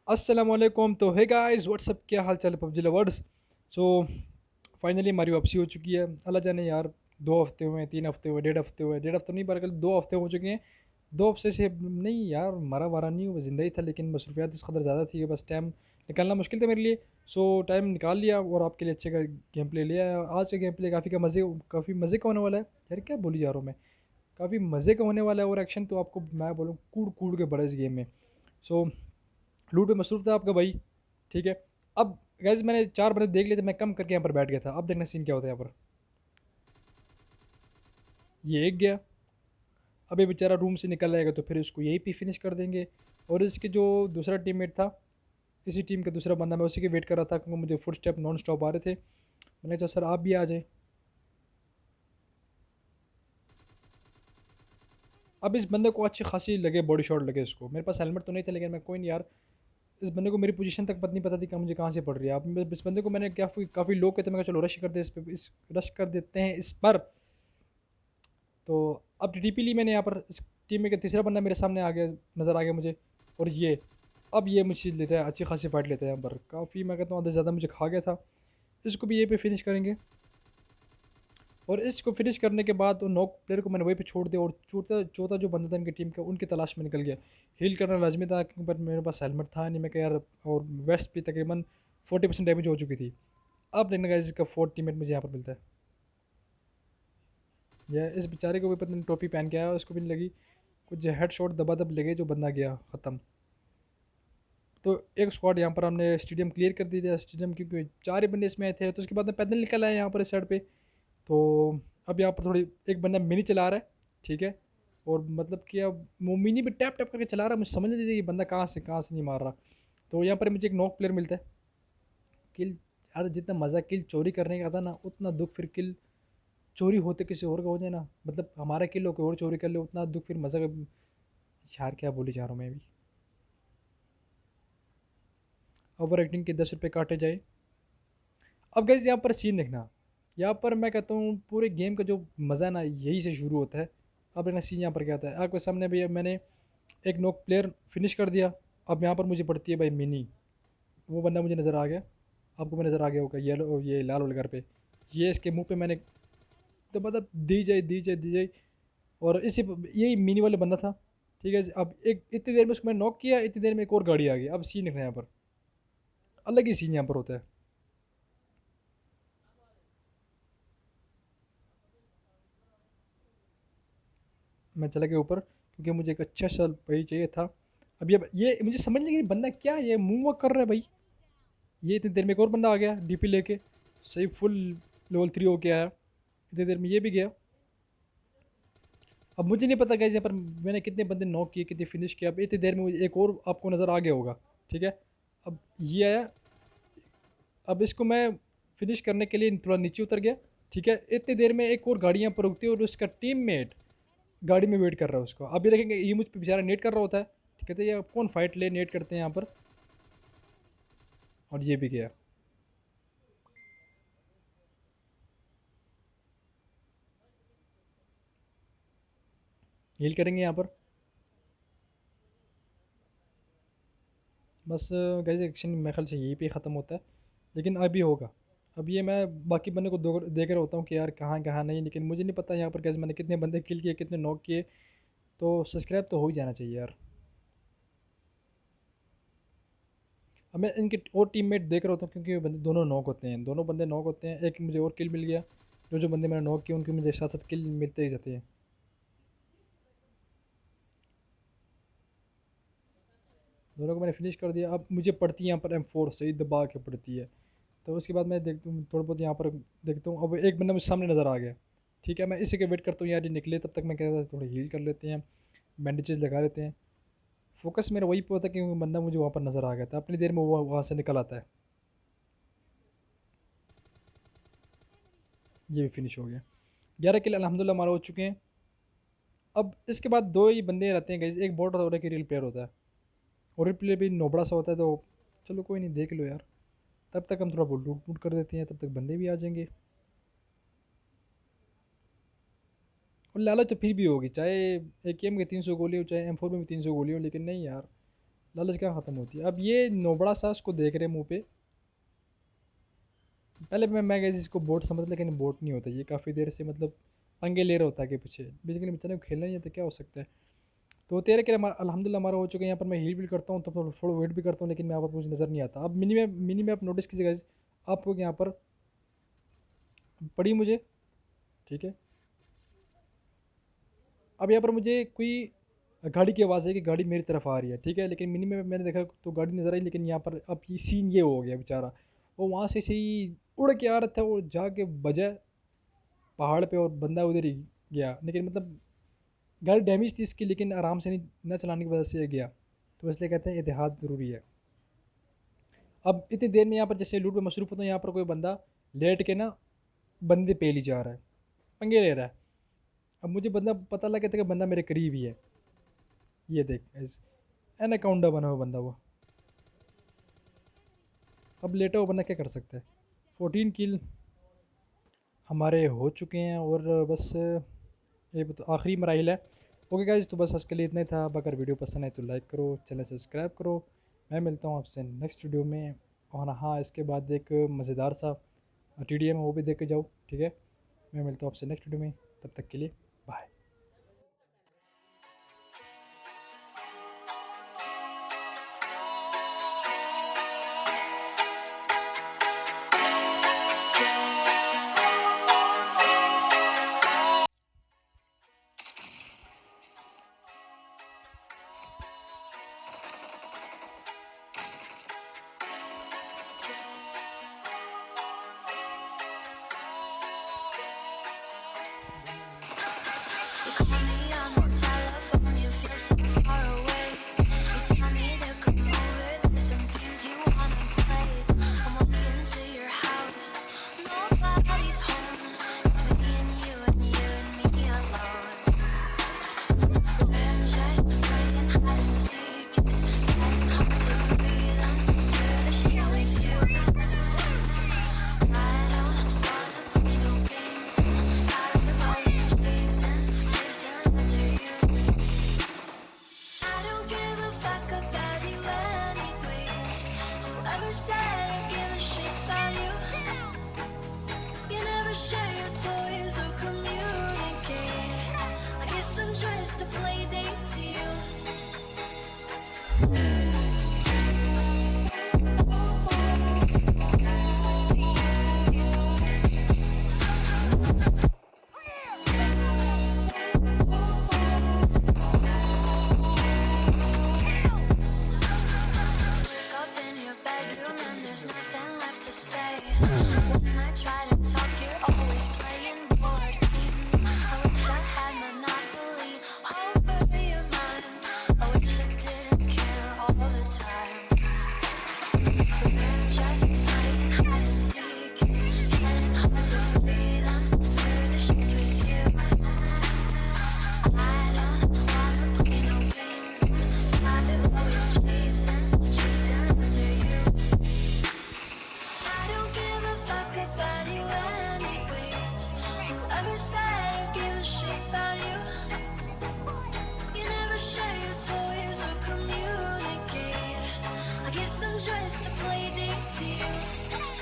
अस्सलाम वालेकुम। तो है गाइस, व्हाट्सअप, क्या हाल चाल है पबजी लवर्स। सो फाइनली हमारी वापसी हो चुकी है। अल्लाह जाने यार, 2 हफ्ते हुए, 3 हफ्ते हुए, 1.5 हफ्ते हुए, 1.5 हफ्ते नहीं बल्कि 2 हफ्ते हो चुके हैं। 2 हफ्ते से नहीं यार, मारा वारा नहीं हुआ, ज़िंदा ही था, लेकिन मसरूफियात इस कदर ज़्यादा थी कि बस टाइम निकालना मुश्किल था मेरे लिए। सो टाइम निकाल लिया और आपके लिए अच्छे का गेम प्ले लिया है। आज का गेम प्ले काफ़ी मज़े का होने वाला है। यार क्या बोली जा रहा हूँ मैं, काफ़ी मज़े का होने वाला है। और एक्शन तो आपको मैं बोलूँ कूड़ कूड़ के बड़ा इस गेम में। सो लूट पे मसरूफ था आपका भाई। ठीक है। अब गैस मैंने 4 बंदे देख लिए थे, मैं कम करके यहाँ पर बैठ गया था। अब देखना सीन क्या होता है यहाँ पर। ये एक गया। अब ये बेचारा रूम से निकल आएगा तो फिर उसको यहीं पे फिनिश कर देंगे। और इसके जो दूसरा टीममेट था, इसी टीम का दूसरा बंदा, मैं उसी की वेट कर रहा था क्योंकि मुझे फुट स्टेप नॉन स्टॉप आ रहे थे। मैंने कहा सर आप भी आ जाए। अब इस बंदे को अच्छी खासी लगे, बॉडी शॉट लगे इसको। मेरे पास हेलमेट तो नहीं था, लेकिन मैं कोई नहीं यार, इस बंदे को मेरी पोजीशन तक नहीं पता थी कि मुझे कहाँ से पड़ रही है। अब इस बंदे को मैंने क्या काफ़ी लोग कहते हैं, मैं कहा चलो रश कर दे इस पे, इस रश कर देते हैं इस पर। तो अब टीपी ली मैंने यहाँ पर। इस टीम में का तीसरा बंदा मेरे सामने आ गया, नज़र आ गया मुझे। और ये अब ये मुझसे लेता है, अच्छी खासी फाइट लेते हैं यहाँ पर। काफ़ी मैं कहता हूँ आधे ज़्यादा मुझे खा गया था। इसको भी ये पे फिनिश करेंगे। और इसको फिनिश करने के बाद तो नॉक प्लेयर को मैंने वहीं पे छोड़ दिया। और चौथा चौथा जो बंदा था इनकी टीम का, उनकी तलाश में निकल गया। हील करना लाजमी था क्योंकि पर मेरे पास हेलमेट था नहीं। मैं क्या यार, और वेस्ट भी तकरीबन 40% डैमेज हो चुकी थी। अब देखने का इसका फोर्थ टीममेट मुझे यहाँ पर मिलता है। यह इस बेचारे को भी पता नहीं टोपी पहन के आया, उसको भी नहीं लगी। कुछ हेड शॉट दबा दब लगे, जो बंदा गया ख़त्म। तो एक स्क्वाड यहाँ पर हमने स्टेडियम क्लियर कर दिया। स्टेडियम क्योंकि 4 ही बंदे इसमें आए थे, तो उसके बाद में पैदल निकल आए यहाँ पर इस साइड पे। तो अब यहाँ पर थोड़ी एक बंदा मिनी चला रहा है। ठीक है। और मतलब कि अब वो मिनी भी टैप टैप करके चला रहा है, मुझे समझ नहीं रही ये बंदा कहाँ से नहीं मार रहा। तो यहाँ पर मुझे एक नॉक प्लेयर मिलता है। किल, यार जितना मज़ा किल चोरी करने का था ना, उतना दुख फिर किल चोरी होते किसी और का हो जाए ना, मतलब हमारा किल हो कोई और चोरी कर ले, उतना दुख फिर मज़ा का। यार क्या बोली जा रहा हूँ मैं भी। ओवर एक्टिंग के 10 रुपये काटे जाए। अब गैस यहाँ पर सीन देखना। यहाँ पर मैं कहता हूँ पूरे गेम का जो मज़ा ना यही से शुरू होता है। अब देखना सीन यहाँ पर क्या होता है। आपके सामने भी अब मैंने एक नॉक प्लेयर फिनिश कर दिया। अब यहाँ पर मुझे पड़ती है भाई मिनी। वो बंदा मुझे नज़र आ गया। आपको भी नज़र आ गया होगा, ये लाल वाले घर पे। ये इसके मुंह पे मैंने तो मतलब दी जाए। और इसी यही मिनी वाले बंदा था। ठीक है। अब एक इतनी देर में उसको मैंने नॉक किया, इतनी देर में एक और गाड़ी आ गई। अब सीन देखना यहाँ पर, अलग ही सीन यहाँ पर होता है। मैं चला गया ऊपर क्योंकि मुझे एक अच्छा सा भाई चाहिए था। अब ये मुझे समझ नहीं, गई बंदा क्या ये मूव वॉक कर रहा है भाई। ये इतनी देर में एक और बंदा आ गया डीपी लेके, सही फुल लेवल 3 होके आया। इतनी देर में ये भी गया। अब मुझे नहीं पता गया यहाँ पर मैंने कितने बंदे नॉक किए, कितने फिनिश किए। अब इतनी देर में मुझे एक और आपको नज़र आ गया होगा। ठीक है। अब ये आया। अब इसको मैं फिनिश करने के लिए थोड़ा नीचे उतर गया। ठीक है। इतनी देर में एक और गाड़ी यहाँ पर रुकती है और उसका टीममेट गाड़ी में वेट कर रहा है उसको। अभी देखेंगे ये मुझ पे बेचारा नेट कर रहा होता है। ठीक है। तो ये कौन फाइट ले नेट करते हैं यहाँ पर। और ये भी गया। हील करेंगे यहाँ पर। बस गैस एक्शन मेरे ख्याल से यहीं पे ख़त्म होता है, लेकिन अभी होगा। अब ये मैं बाकी बंदे को देख रहा होता हूँ कि यार कहाँ कहाँ नहीं, लेकिन मुझे नहीं पता यहाँ पर कैसे मैंने कितने बंदे किल किए, कितने नॉक किए। तो सब्सक्राइब तो हो ही जाना चाहिए यार। अब मैं इनके और टीममेट देख रहा होता हूँ क्योंकि ये बंदे दोनों नॉक होते हैं, दोनों बंदे नॉक होते हैं। एक मुझे और किल मिल गया। जो जो बंदे मैंने नॉक किए उनके मुझे साथ साथ किल मिलते ही जाते हैं। दोनों को मैंने फिनिश कर दिया। अब मुझे पड़ती है यहाँ पर M4 सही दबा के पड़ती है। तो उसके बाद मैं देखता हूँ थोड़ा बहुत यहाँ पर देखता हूँ। अब एक बंदा मुझे सामने नज़र आ गया। ठीक है। मैं इसी के वेट करता हूँ यार, ये निकले तब तक मैं कहता थोड़ी हील कर लेते हैं, बैंडेजेस लगा लेते हैं। फोकस मेरा वही पे होता है कि बंदा मुझे वहाँ पर नज़र आ गया था, अपनी देर में वो वहाँ से निकल आता है। ये भी फिनिश हो गया। 11 किल अलहमदिल्ला हमारा हो चुके हैं। अब इसके बाद दो ही बंदे रहते हैं गाइस, एक बॉट होता है और एक रियल प्लेयर होता है। और रियल प्लेयर भी नोबड़ा सा होता है। तो चलो कोई नहीं, देख लो यार। तब तक हम थोड़ा बहुत लूट लूट कर देते हैं, तब तक बंदे भी आ जाएंगे। और लालच तो फिर भी होगी, चाहे AKM की 300 गोली हो, चाहे M4 में भी 300 गोली हो, लेकिन नहीं यार, लालच कहाँ ख़त्म होती है। अब ये नोबड़ा सा उसको देख रहे मुँह पे, पहले मैं गया इसको बोट समझ, लेकिन बोट नहीं होता ये, काफ़ी देर से मतलब पंगे ले रहा होता है कि पीछे, लेकिन बेचारे को खेलना नहीं आता, क्या हो सकता है। तो तेरे के अल्हम्दुलिल्लाह हमारा हो चुके हैं। यहाँ पर मैं हील भी करता हूँ तो थोड़ा वेट भी करता हूँ, लेकिन यहाँ पर मुझे नज़र नहीं आता। अब मिनी में आप नोटिस कीजिएगा, आपको यहाँ पर पड़ी मुझे, ठीक है। अब यहाँ पर मुझे कोई गाड़ी की आवाज़ है कि गाड़ी मेरी तरफ आ रही है, ठीक है। लेकिन मिनी में मैंने देखा तो गाड़ी नज़र आई, लेकिन यहाँ पर अब ये सीन ये हो गया बेचारा, वो वहाँ से ही उड़ के आ रहा था, वो जाके बजा पहाड़ पे और बंदा उधर ही गया। लेकिन मतलब गाड़ी डैमेज थी इसकी, लेकिन आराम से नहीं न चलाने की वजह से ये गया। तो इसलिए कहते हैं एहतियात ज़रूरी है। अब इतनी देर में यहाँ पर जैसे लूट में मसरूफ़ होता है, यहाँ पर कोई बंदा लेट के ना बंदे पे ली जा रहा है, पंगे ले रहा है। अब मुझे बंदा पता लगा था कि बंदा मेरे करीब ही है। ये देख एनाकोंडा बना हुआ बंदा वो, अब लेटा हुआ बंदा क्या कर सकता है। 14 किल हमारे हो चुके हैं, और बस ये तो आखिरी मराइल है। ओके गाइज, तो बस आज के लिए इतना ही था। अब अगर वीडियो पसंद आए तो लाइक करो, चैनल सब्सक्राइब करो। मैं मिलता हूँ आपसे नेक्स्ट वीडियो में। और हाँ, इसके बाद एक मज़ेदार सा TDM वो भी देख के जाओ, ठीक है। मैं मिलता हूँ आपसे नेक्स्ट वीडियो में, तब तक के लिए bye. Just a play date to you. Just a play date to you.